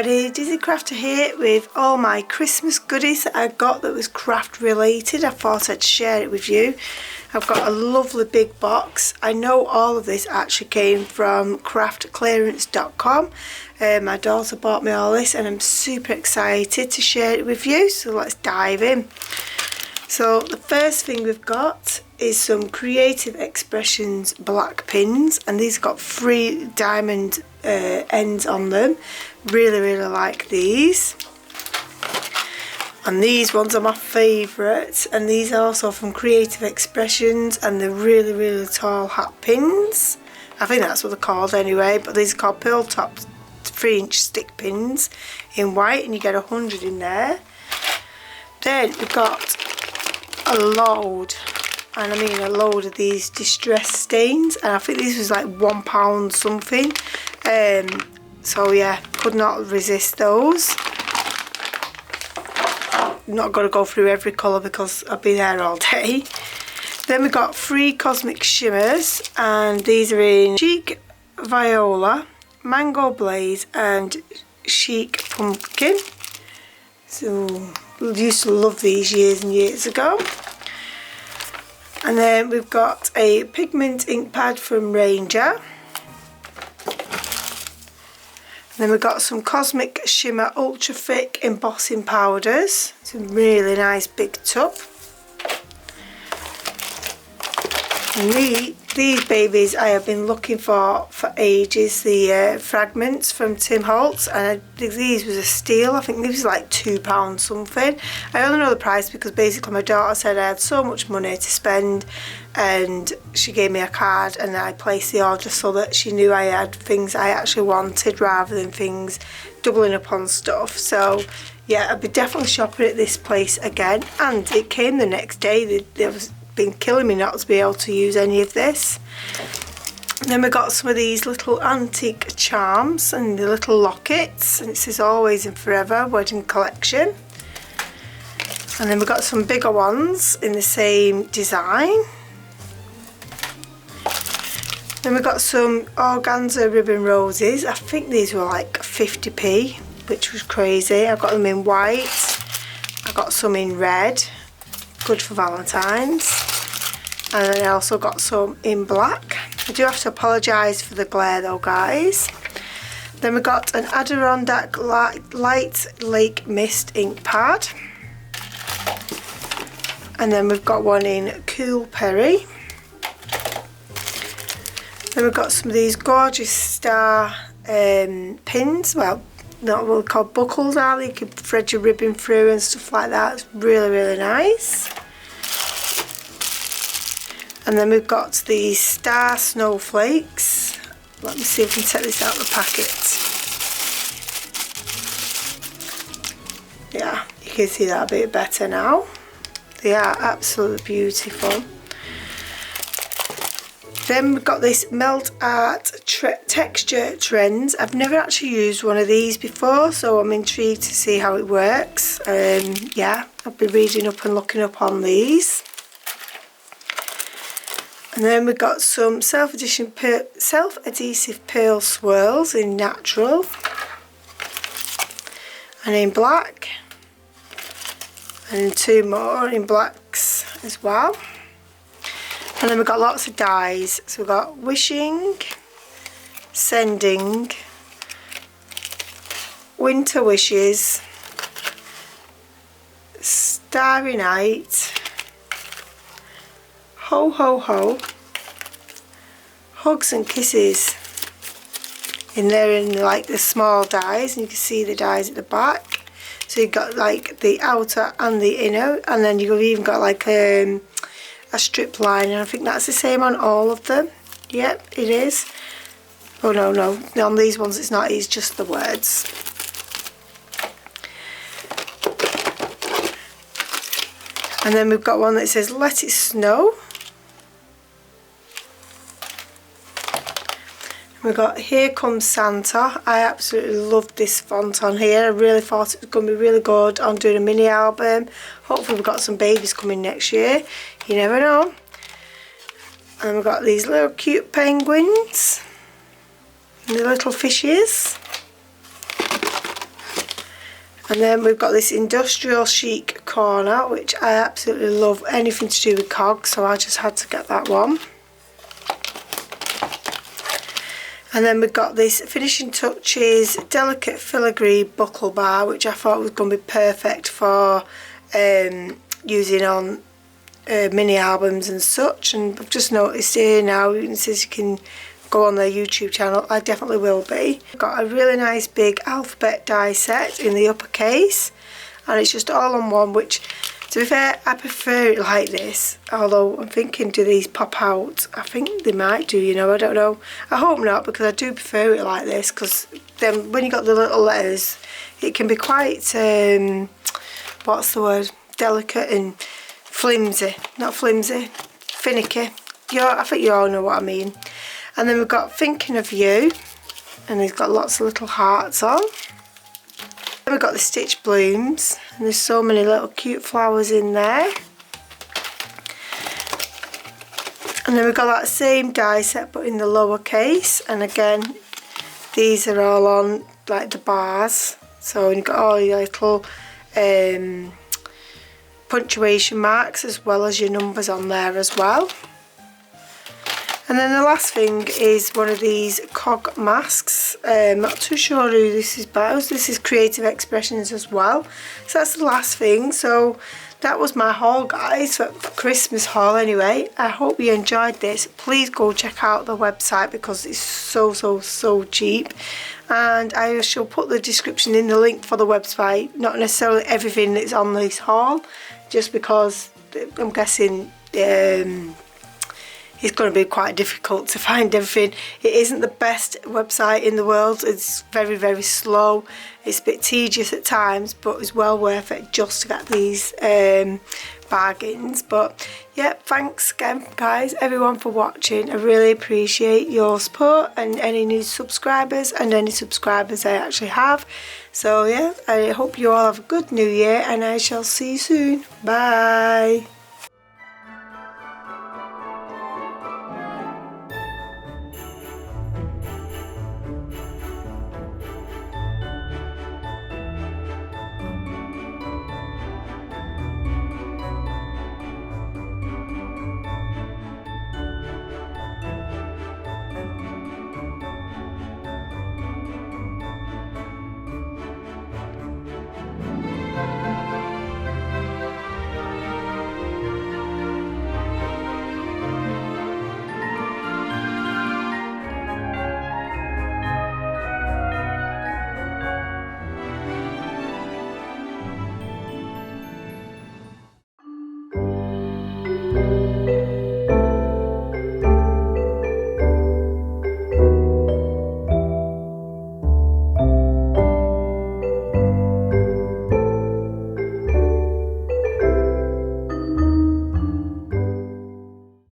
everybody, Dizzy Crafter here with all my Christmas goodies that I got that was craft related. I thought I'd share it with you. I've got a lovely big box. I know all of this actually came from craftclearance.com. My daughter bought me all this and I'm super excited to share it with you, so let's dive in. So the first thing we've got is some Creative Expressions black pins, and these got 3 diamond ends on them. Really like these, and these ones are my favourites, and these are also from Creative Expressions, and they're really tall hat pins. I think that's what they're called anyway, but these are called pearl top 3-inch stick pins in white, and you get 100 in there. Then we've got a load, and I mean a load of these distress stains, and I think this was like £1 something. So yeah, could not resist those. Not going to go through every colour because I'll be there all day. Then we got 3 cosmic shimmers, and these are in Chic Viola, Mango Blaze and Chic Pumpkin. So I used to love these years and years ago. And then we've got a pigment ink pad from Ranger. And then we've got some Cosmic Shimmer Ultra Thick Embossing Powders. It's a really nice big tub. And these babies I have been looking for ages, the fragments from Tim Holtz, and I think these was a steal. I think these was like £2 something. I only know the price because basically my daughter said I had so much money to spend, and she gave me a card and I placed the order so that she knew I had things I actually wanted rather than things doubling up on stuff. So yeah, I'll be definitely shopping at this place again, and it came the next day. There was been killing me not to be able to use any of this. And then we got some of these little antique charms and the little lockets, and it says Always and Forever Wedding Collection. And then we got some bigger ones in the same design. Then we got some organza ribbon roses. I think these were like 50p, which was crazy. I got them in white, I got some in red, good for Valentine's, and then I also got some in black. I do have to apologise for the glare though, guys. Then we got an Adirondack Light Lake Mist ink pad, and then we've got one in Cool Perry. Then we've got some of these gorgeous star pins. Well, not what they're called, buckles, are they? You can thread your ribbon through and stuff like that. It's really nice. And then we've got these star snowflakes. Let me see if I can take this out of the packet. Yeah, you can see that a bit better now. They are absolutely beautiful. Then we've got this Melt Art Texture Trends. I've never actually used one of these before, so I'm intrigued to see how it works. Yeah, I'll be reading up and looking up on these. And then we've got some self-adhesive pearl swirls in natural and in black, and 2 more in blacks as well. And then we've got lots of dies. So we've got Wishing, Sending, Winter Wishes, Starry Night, Ho Ho Ho, Hugs and Kisses. In there in like the small dies, and you can see the dies at the back. So you've got like the outer and the inner, and then you've even got like a strip line, and I think that's the same on all of them. Yep, it is. Oh no, on these ones it's not, it's just the words. And then we've got one that says Let It Snow. We've got Here Comes Santa. I absolutely loved this font on here. I really thought it was going to be really good on doing a mini album. Hopefully we've got some babies coming next year. You never know. And we've got these little cute penguins and the little fishes. And then we've got this industrial chic corner, which I absolutely love, anything to do with cogs, so I just had to get that one. And then we've got this Finishing Touches delicate filigree buckle bar, which I thought was going to be perfect for using on mini albums and such. And I've just noticed here now, it says you can go on their YouTube channel. I definitely will be. I've got a really nice big alphabet die set in the upper case, and it's just all on one, which, to be fair, I prefer it like this, although I'm thinking, do these pop out? I think they might do, you know, I don't know. I hope not, because I do prefer it like this, because then when you got the little letters, it can be quite, what's the word, delicate and flimsy, not flimsy, finicky. I think you all know what I mean. And then we've got Thinking of You, and he's got lots of little hearts on. Then we've got the Stitch Blooms, and there's so many little cute flowers in there. And then we've got that same die set but in the lower case, and again these are all on like the bars, so you've got all your little punctuation marks as well as your numbers on there as well. And then the last thing is one of these cog masks. Not too sure who this is by. This is Creative Expressions as well. So that's the last thing. So that was my haul, guys, for Christmas haul anyway. I hope you enjoyed this. Please go check out the website because it's so cheap. And I shall put the description in the link for the website. Not necessarily everything that's on this haul, just because I'm guessing it's going to be quite difficult to find everything. It isn't the best website in the world. It's very slow. It's a bit tedious at times, but it's well worth it just to get these bargains. But yeah, thanks again, guys, everyone, for watching. I really appreciate your support and any new subscribers and any subscribers I actually have. So yeah, I hope you all have a good new year, and I shall see you soon. Bye.